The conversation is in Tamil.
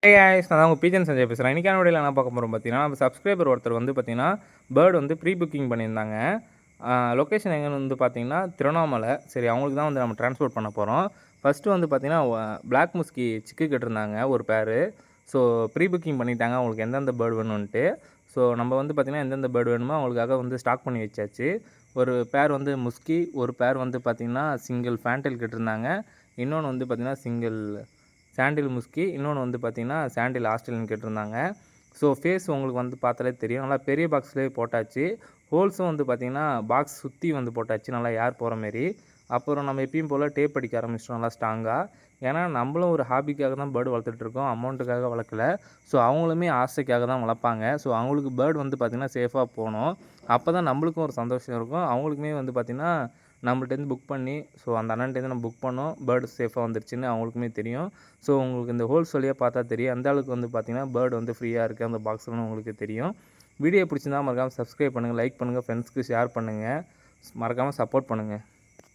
நான் தான் உங்கள் பிஜன் சஞ்சய் பேசுகிறேன். இன்றைக்கான வீடியோவில் என்ன பார்க்க போகிறோம் பார்த்தீங்கன்னா, நம்ம சப்ஸ்கிரைபர் ஒருத்தர் வந்து பார்த்தீங்கன்னா, பேர்டு வந்து ப்ரீ புக்கிங் பண்ணியிருந்தாங்க. லொக்கேஷன் எங்கேன்னு வந்து பார்த்தீங்கன்னா, திருவண்ணாமலை. சரி, அவங்களுக்கு தான் வந்து நம்ம ட்ரான்ஸ்போர்ட் பண்ண போகிறோம். ஃபஸ்ட்டு வந்து பார்த்தீங்கன்னா, பிளாக் முஸ்கி சிக்கு கேட்டிருந்தாங்க ஒரு பேரு. ஸோ ப்ரீ புக்கிங் பண்ணிட்டாங்க அவங்களுக்கு எந்தெந்த பேர்டு வேணும்ன்ட்டு. ஸோ நம்ம வந்து பார்த்தீங்கன்னா, எந்தெந்த பேர்டு வேணுமோ அவங்களுக்காக வந்து ஸ்டாக் பண்ணி வச்சாச்சு. ஒரு பேர் வந்து முஸ்கி, ஒரு பேர் வந்து பார்த்தீங்கன்னா, சிங்கிள் ஃபேன்டெயில் கேட்டிருந்தாங்க. இன்னொன்று வந்து பார்த்தீங்கன்னா, சிங்கிள் சாண்டில் முஸ்கி, இன்னொன்று வந்து பார்த்தீங்கன்னா சாண்டில் ஆஸ்திரேலியன் கேட்டிருந்தாங்க. ஸோ ஃபேஸ் உங்களுக்கு வந்து பார்த்தாலே தெரியும். நல்லா பெரிய பாக்ஸ்லேயே போட்டாச்சு. ஹோல்ஸும் வந்து பார்த்தீங்கன்னா பாக்ஸ் சுற்றி வந்து போட்டாச்சு, நல்லா ஏர் போகிற மாரி. அப்புறம் நம்ம எப்பயும் போல் டேப் அடிக்க ஆரம்பிச்சிட்டோம் நல்லா ஸ்ட்ராங்காக. ஏன்னா நம்மளும் ஒரு ஹாபிக்காக தான் பேர்டு வளர்த்துட்ருக்கோம், அமௌண்ட்டுக்காக வளர்க்கல. ஸோ அவங்களுமே ஆசைக்காக தான் வளர்ப்பாங்க. ஸோ அவங்களுக்கு பேர்டு வந்து பார்த்திங்கன்னா சேஃபாக போகணும். அப்போ தான் நம்மளுக்கும் ஒரு சந்தோஷம் இருக்கும், அவங்களுக்குமே வந்து பார்த்திங்கன்னா நம்மள்ட்டேருந்து புக் பண்ணி, ஸோ அந்த அண்ணன்ட்டேருந்து நம்ம புக் பண்ணோம், பேர்டு சேஃபாக வந்துருச்சுன்னு அவங்களுக்குமே தெரியும். ஸோ உங்களுக்கு இந்த ஹோல்ஸ் வழியாக பார்த்தா தெரியும், அந்த அளவுக்கு வந்து பார்த்திங்கன்னா பேர்டு வந்து ஃப்ரீயாக இருக்குது அந்த பாக்ஸ்லன்னு உங்களுக்கு தெரியும். வீடியோ பிடிச்சிருந்தா மறக்காமல் சப்ஸ்கிரைப் பண்ணுங்கள், லைக் பண்ணுங்கள், ஃப்ரெண்ட்ஸ்க்கு ஷேர் பண்ணுங்கள், மறக்காமல் சப்போர்ட் பண்ணுங்கள்.